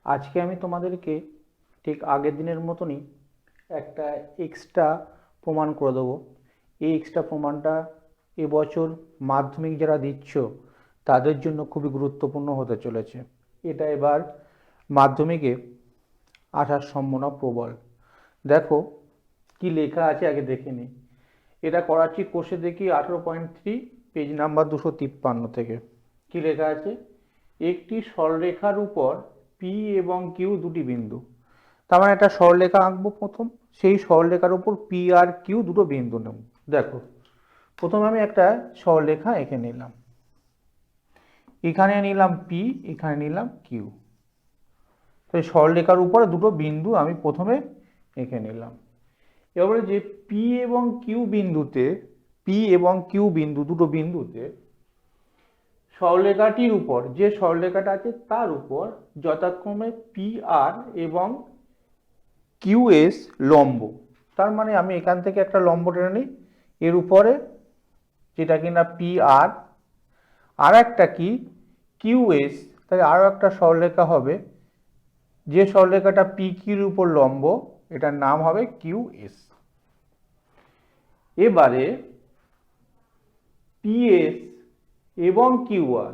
আজকে আমি তোমাদেরকে ঠিক আগের দিনের মতনই একটা এক্সট্রা প্রমাণ করে দেবো। এই এক্সট্রা প্রমাণটা এবছর মাধ্যমিক যারা দিচ্ছ তাদের জন্য খুবই গুরুত্বপূর্ণ হতে চলেছে। এটা এবার মাধ্যমিকে আসার সম্ভাবনা প্রবল। দেখো কি লেখা আছে আগে দেখে নিই। এটা করাচ্ছি কোষে দেখি 18.3 পেজ নাম্বার 253 থেকে। কি লেখা আছে? একটি সরলরেখার উপর পি এবং কিউ দুটি বিন্দু। তার মানে একটা সরলরেখা আঁকবো প্রথম, সেই সরলরেখার উপর পি আর কিউ দুটো বিন্দু নেব। দেখো প্রথমে আমি একটা সরলরেখা এঁকে নিলাম, এখানে নিলাম পি, এখানে নিলাম কিউ। সেই সরলরেখার উপরে দুটো বিন্দু আমি প্রথমে এঁকে নিলাম। এবারে যে পি এবং কিউ বিন্দুতে, পি এবং কিউ বিন্দু দুটো বিন্দুতে সরলরেখাটির উপর, যে সরলরেখাটা আছে তার উপর যথাক্রমে পি আর এবং কিউ এস লম্ব। তার মানে আমি এখান থেকে একটা লম্ব টেনে নিই এর উপরে, যেটা কিনা পি আর, আর একটা কি কিউ এস। তাহলে আরও একটা সরলরেখা হবে, যে সরলরেখাটা পি কিউর উপর লম্ব, এটার নাম হবে কিউ এস। এবারে পিএস এবং কিউআর,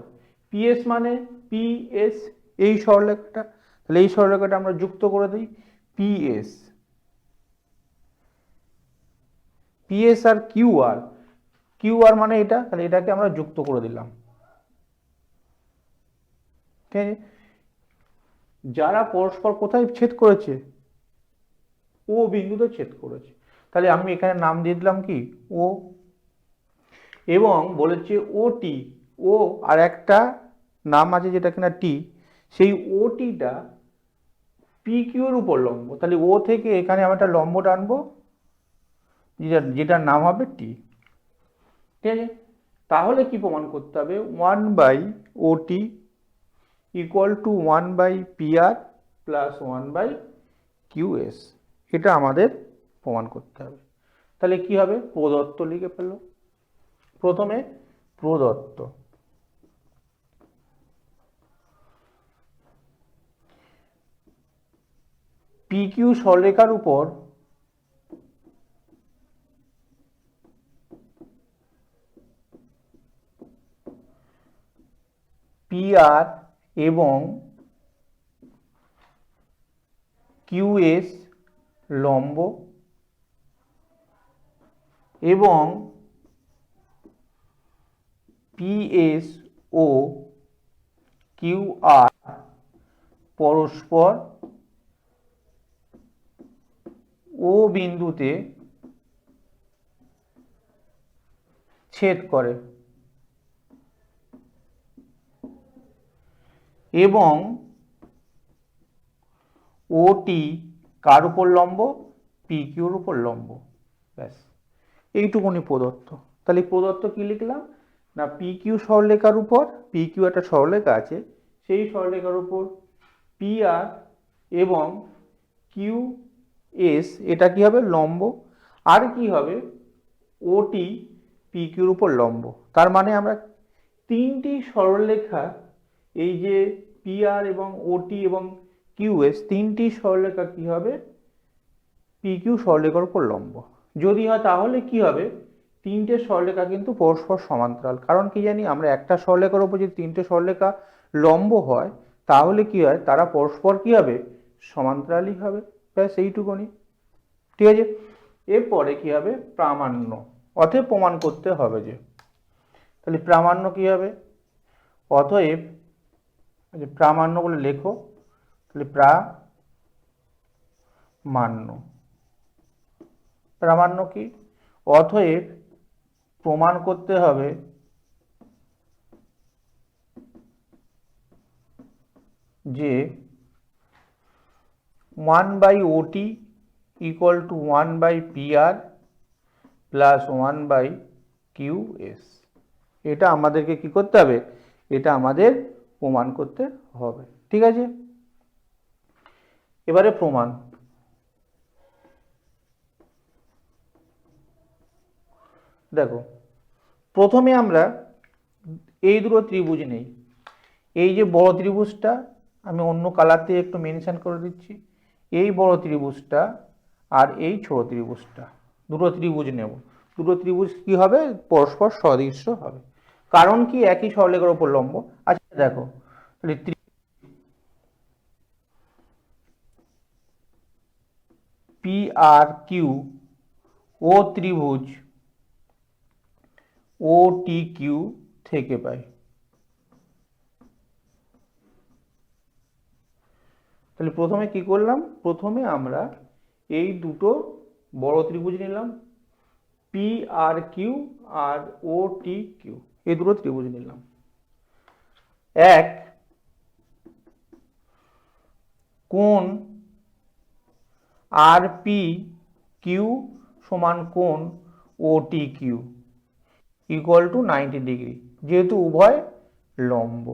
পিএস মানে পিএস এই সরলরেখাটা, তাহলে এই সরলরেখাটা আমরা যুক্ত করে দিই পিএস। পিএস আর কিউআর, কিউআর মানে এটা, তাহলে এটাকে আমরা যুক্ত করে দিলাম। ঠিক আছে, যারা পরস্পর কোথায় ছেদ করেছে? ও বিন্দুতে ছেদ করেছে। তাহলে আমি এখানে নাম দিয়ে দিলাম কি ও। এবং বলেছে ওটি, ও আর একটা নাম আছে যেটা কিনা টি, সেই ওটিটা পি কিউর উপর লম্ব। তাহলে ও থেকে এখানে আমি একটা লম্ব টানবো যেটার নাম হবে টি। ঠিক আছে, তাহলে কি প্রমাণ করতে হবে? 1/OT equal to 1/PR plus 1/QS। এটা আমাদের প্রমাণ করতে হবে। তাহলে কি হবে? প্রদত্ত লিখে ফেললো। প্রথমে প্রদত্ত PQ সরলরেখার উপর PR এবং QS লম্ব এবং PS ও QR পরস্পর ও বিন্দুতে ছেদ করে এবং ওটি কার উপর লম্ব? পি কিউর উপর লম্ব। ব্যাস, এইটুকুনি প্রদত্ত। তাহলে প্রদত্ত কি লিখলাম না, পি কিউ সরলরেখার উপর, পি কিউ একটা সরলরেখা আছে, সেই সরলরেখার উপর পি আর এবং কিউ এস, এটা কি হবে? লম্ব। আর কি হবে? ওটি পি কিউর উপর লম্ব। তার মানে আমরা তিনটি সরলরেখা, এই যে পি আর এবং ওটি এবং কিউএস, তিনটি সরলরেখা কি হবে? পি কিউ সরলরেখার উপর লম্ব। যদি হয় তাহলে কি হবে? তিনটে সরলরেখা কিন্তু পরস্পর সমান্তরাল। কারণ কি জানি আমরা, একটা সরলরেখার উপর যদি তিনটে সরলরেখা লম্ব হয় তাহলে কি হয়? তারা পরস্পর কি হবে? সমান্তরালই হবে। ব্যাস এইটুকুনি। ঠিক আছে, এরপরে কি হবে? প্রামাণ্য, অতএব প্রমাণ করতে হবে যে, তাহলে প্রামাণ্য কি হবে? অতএব প্রামাণ্য বলে লেখো, তাহলে প্রামাণ্য, প্রামাণ্য কি? অতএব প্রমাণ করতে হবে যে 1/OT equal to 1/PR plus 1/QS। এটা আমাদেরকে কি করতে হবে? এটা আমাদের প্রমাণ করতে হবে। ঠিক আছে, এবারে প্রমাণ। দেখো প্রথমে আমরা এই দুটো ত্রিভুজ নেই। এই যে বড় ত্রিভুজটা আমি অন্য কালার দিয়ে একটু মেনশন করে দিচ্ছি। এই বড় ত্রিভুজটা আর এই ছোট ত্রিভুজটা, দুটো ত্রিভুজ নেব। দুটো ত্রিভুজ কি হবে? পরস্পর সদৃশ্য হবে। কারণ কি? একই সরলরেখার উপর লম্ব। আচ্ছা দেখো, তাহলে পি আর কিউ ও ত্রিভুজ ও টি কিউ থেকে পাই। তাহলে প্রথমে কি করলাম? প্রথমে আমরা এই দুটো বড় ত্রিভুজ নিলাম, পি আর কিউ আর ও টি কিউ, এই দুটো ত্রিভুজ নিলাম। এক, কোণ আর পি কিউ সমান কোণ ও T Q equal to 90 degree, যেহেতু উভয় লম্ব।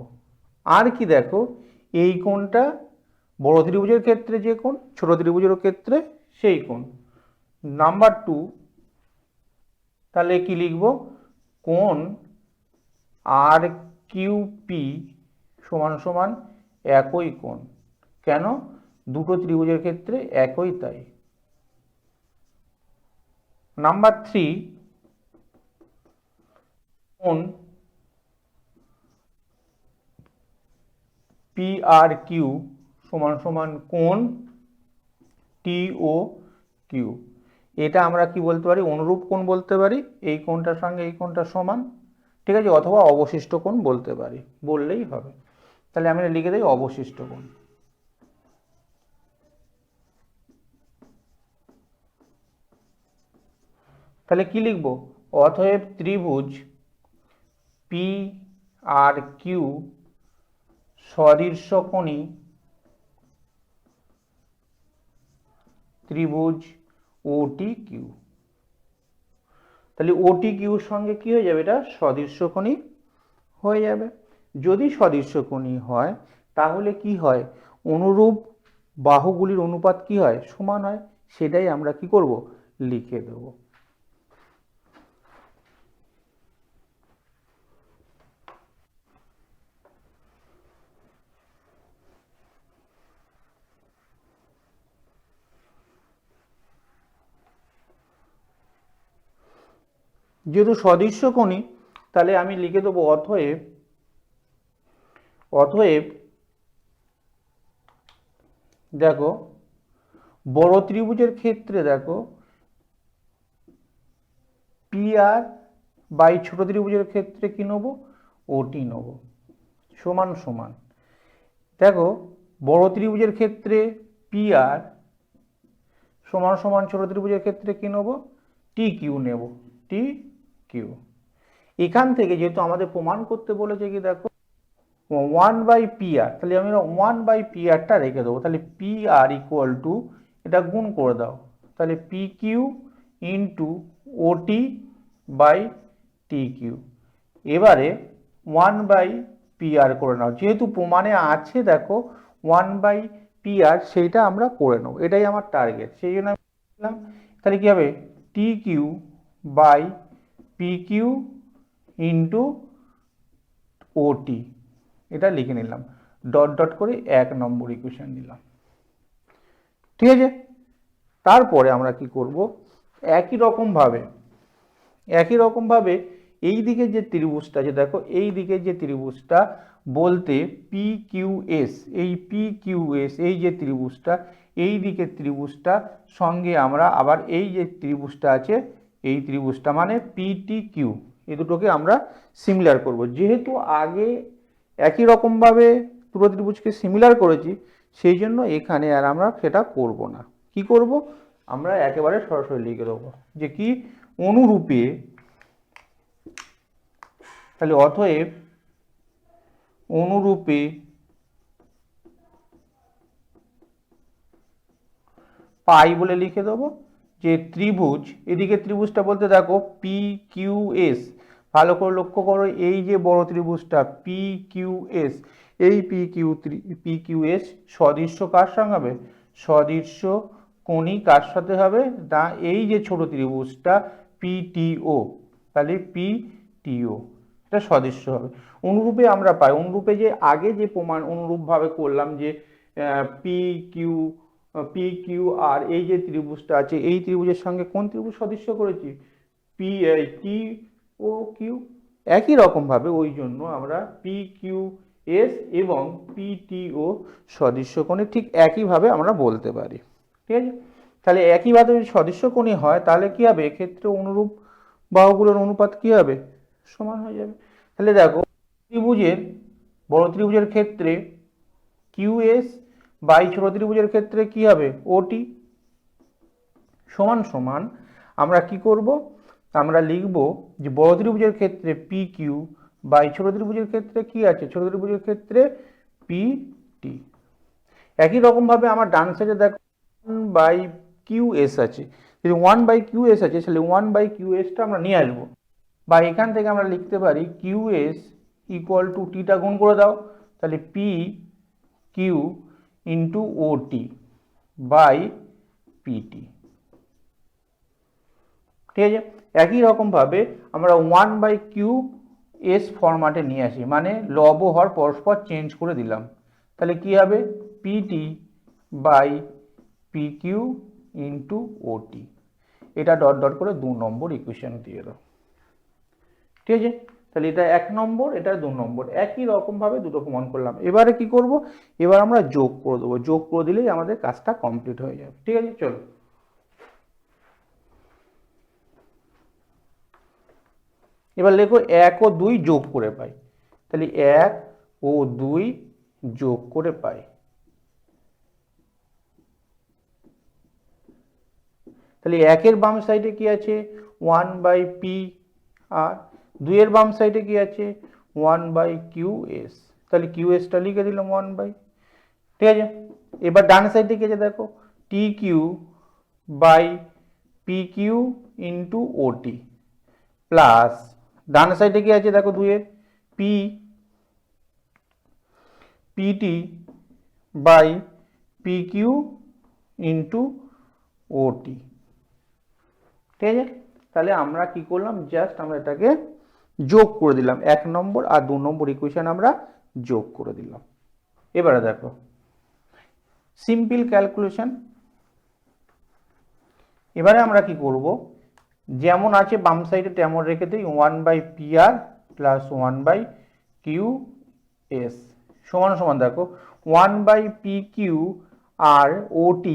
আর কি দেখো, এই কোণটা বড় ত্রিভুজের ক্ষেত্রে যে কোণ, ছোট ত্রিভুজের ক্ষেত্রে সেই কোণ। নাম্বার 2, তাহলে কি লিখব? কোণ আর কিউ পি সমান সমান একই কোণ। কেন? দুটো ত্রিভুজের ক্ষেত্রে একই তাই। নাম্বার 3, কোণ পি আর কিউ সমান সমান কোণ টি ও কিউ। এটা আমরা কি বলতে পারি? অনুরূপ কোণ বলতে পারি। এই কোণটার সঙ্গে এই কোণটা সমান, ঠিক আছে? অথবা অবশিষ্ট কোণ বলতে পারি, বললেই হবে। তাহলে আমি লিখে দিই অবশিষ্ট কোণ। তাহলে কি লিখব? অতএব ত্রিভুজ পি আর কিউ সদৃশ্যকোণী ত্রিভুজ ও টি কিউ। তাহলে ও টি কিউর সঙ্গে কি হয়ে যাবে? এটা সদৃশ্যকোণী হয়ে যাবে। যদি সদৃশ্যকোণী হয় তাহলে কি হয়? অনুরূপ বাহুগুলির অনুপাত কি হয়? সমান হয়। সেটাই আমরা কি করব? লিখে দেব। যেহেতু সদৃশ্যকোণী, তাহলে আমি লিখে দেবো অতএব, অতএব দেখো বড় ত্রিভুজের ক্ষেত্রে দেখো পি আর বাই ছোট ত্রিভুজের ক্ষেত্রে কি নেব? ওটি নেব। সমান সমান দেখো বড় ত্রিভুজের ক্ষেত্রে পি আর সমান সমান ছোট ত্রিভুজের ক্ষেত্রে কি নেব? টি কিউ নেব, টি কিউ। এখান থেকে যেহেতু আমাদের প্রমাণ করতে বলেছে কি দেখো 1/PR, তাহলে আমি 1/PRটা রেখে দেবো। তাহলে PR ইকুয়াল টু, এটা গুণ করে দাও, তাহলে PQ into OT by TQ। এবারে 1/PR করে নাও, যেহেতু প্রমাণে আছে দেখো 1/PR, সেইটা আমরা করে নেব। এটাই আমার টার্গেট, সেই জন্য আমি বললাম। তাহলে কি হবে? TQ by PQ into OT, এটা লিখে নিলাম, ডট ডট করে 1 নম্বর ইকুয়েশন নিলাম। ঠিক আছে? তারপরে আমরা কি করব? একই রকম ভাবে এই দিকে যে ত্রিভুজটা আছে দেখো, এই দিকে যে ত্রিভুজটা বলতে PQS, এই PQS এই যে ত্রিভুজটা, এই দিকের ত্রিভুজটা সঙ্গে আমরা আবার এই যে ত্রিভুজটা আছে, এই ত্রিভুজটা মানে PTQ, এই দুটোকে আমরা সিমিলার করব। যেহেতু আগে একই রকমভাবে দুটো ত্রিভুজকে সিমিলার করেছি, সেই জন্য এখানে আর আমরা সেটা করব না। কি করব? আমরা একেবারে সরাসরি লিখে দেবো যে কি অনুরূপে, তাহলে অতএব অনুরূপে পাই বলে লিখে দেবো যে ত্রিভুজ, এদিকে ত্রিভুজটা বলতে দেখো PQS, ভালো করে লক্ষ্য করো, এই যে বড় ত্রিভুজটা PQS, এই PQS সদৃশ্য কার সঙ্গে হবে? সদৃশ্য কোণী কার সাথে হবে? না, এই যে ছোট ত্রিভুজটা PTO, তাহলে PTO। এটা সদৃশ্য হবে। অনুরূপে আমরা পাই, অনুরূপে যে আগে যে প্রমাণ অনুরূপভাবে করলাম যে পি কিউ আর এই যে ত্রিভুজটা আছে এই ত্রিভুজের সঙ্গে কোন ত্রিভুজ সদৃশ্য করেছি, টি ও কিউ। একই রকম ভাবে ওই জন্য আমরা পি কিউ এস এবং পিটি ও সদৃশ্য কোণে ঠিক একইভাবে আমরা বলতে পারি। ঠিক আছে, তাহলে একইভাবে যদি সদৃশ্য কোণে হয় তাহলে কি হবে, এক্ষেত্রে অনুরূপ বাহুগুলোর অনুপাত কি হবে, সমান হয়ে যাবে। তাহলে দেখো ত্রিভুজের বড় ত্রিভুজের ক্ষেত্রে কিউএস বাই ছোট ত্রিভুজের ক্ষেত্রে কি হবে, ওটি সমান সমান আমরা কি করব, আমরা লিখব যে বড় ত্রিভুজের ক্ষেত্রে পি কিউ বাই ছোট ত্রিভুজের ক্ষেত্রে কি আছে, ছোট ত্রিভুজের ক্ষেত্রে পি টি। একই রকম ভাবে আমার ডান সাইডে দেখো 1/QS আছে, যদি 1/QS আছে তাহলে 1/QS-টা আমরা নিয়ে আসবো, বা এখান থেকে আমরা লিখতে পারি QS ইকুয়াল টু টিটা গুণ করে দাও, তাহলে পি কিউ ইন্টু ওটি বাই পিটি। ঠিক আছে, একই রকম ভাবে আমরা 1/QS ফরম্যাটে নিয়ে আসি, মানে লব হর পরস্পর চেঞ্জ করে দিলাম, তাহলে কি হবে PT by P Q into OT. এটা ডট ডট করে 2 নম্বর ইকুয়েশন দিয়ে দাও। ঠিক আছে, তাহলে এটা 1 নম্বর, এটা 2 নম্বর, একই রকম ভাবে দুটো প্রমাণ করলাম। এবারে কি করব, এবার আমরা যোগ করে দেবো, যোগ করে দিলেই আমাদের কাজটা কমপ্লিট হয়ে যাবে। ঠিক আছে, চলো এবার লেখো 1 ও 2 যোগ করে পাই, তাহলে 1 ও 2 যোগ করে পাই, তাহলে 1 এর বাম সাইডে কি আছে 1/p আর 2 এর বাম সাইডে কি আছে 1/QS, তাহলে QS-টা লিখে দিলাম 1/। ঠিক আছে, এবার ডান সাইডে কি আছে দেখো TQ by PQ into OT plus ডান সাইডে কি আছে দেখো 2 এর PT by PQ into OT। ঠিক আছে, তাহলে আমরা কি করলাম, জাস্ট আমরা এটাকে যোগ করে দিলাম, 1 নম্বর আর 2 নম্বর ইকুয়েশন আমরা যোগ করে দিলাম। এবারে দেখো সিম্পল ক্যালকুলেশন, এবারে আমরা কি করব, যেমন আছে বাম সাইডে তেমন রেখে দিই 1/PR প্লাস 1/QS সমান সমান দেখো 1/PQ আর OT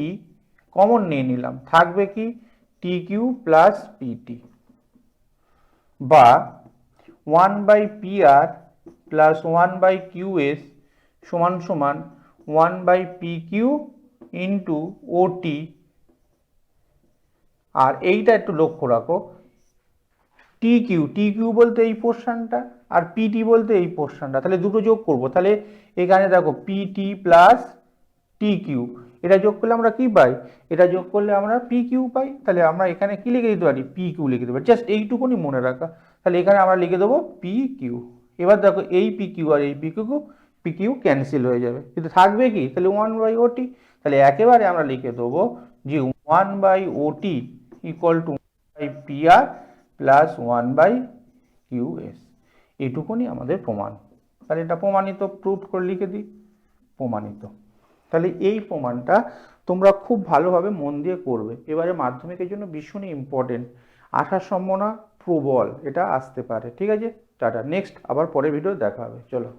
কমন নিয়ে নিলাম, থাকবে কি TQ প্লাস PT, বা 1/PR প্লাস 1/QS সমান সমান 1/PQ ইন্টু OT। আর এইটা একটু লক্ষ্য রাখো, TQ বলতে এই পোর্শনটা আর PT বলতে এই পোর্শনটা, তাহলে দুটো যোগ করব, তাহলে এখানে দেখো PT প্লাস TQ, এটা যোগ করলে আমরা কি পাই, এটা যোগ করলে আমরা PQ পাই, তাহলে আমরা এখানে কি লিখে দিতে পারি PQ লিখে দিতে পারি, জাস্ট এইটুকুনি মনে রাখা। তাহলে এখানে আমরা লিখে দেবো PQ। এবার দেখো এই PQ আর এই PQ ক্যান্সেল হয়ে যাবে, কিন্তু থাকবে কি তাহলে 1/OT, তাহলে একেবারে আমরা লিখে দেবো যে 1/OT equal to 1/PR plus 1/QS, এইটুকুনি আমাদের প্রমাণ। তাহলে এটা প্রমাণিত, প্রুফ করে লিখে দিই প্রমাণিত। তাহলে এই প্রমাণটা তোমরা খুব ভালোভাবে মন দিয়ে করবে, এবারে মাধ্যমিকের জন্য ভীষণই ইম্পর্টেন্ট, আসার সম্ভাবনা প্রবল এটা আসতে পারে। ঠিক আছে, টাটা, নেক্সট আবার পরের ভিডিও দেখা হবে, চলো।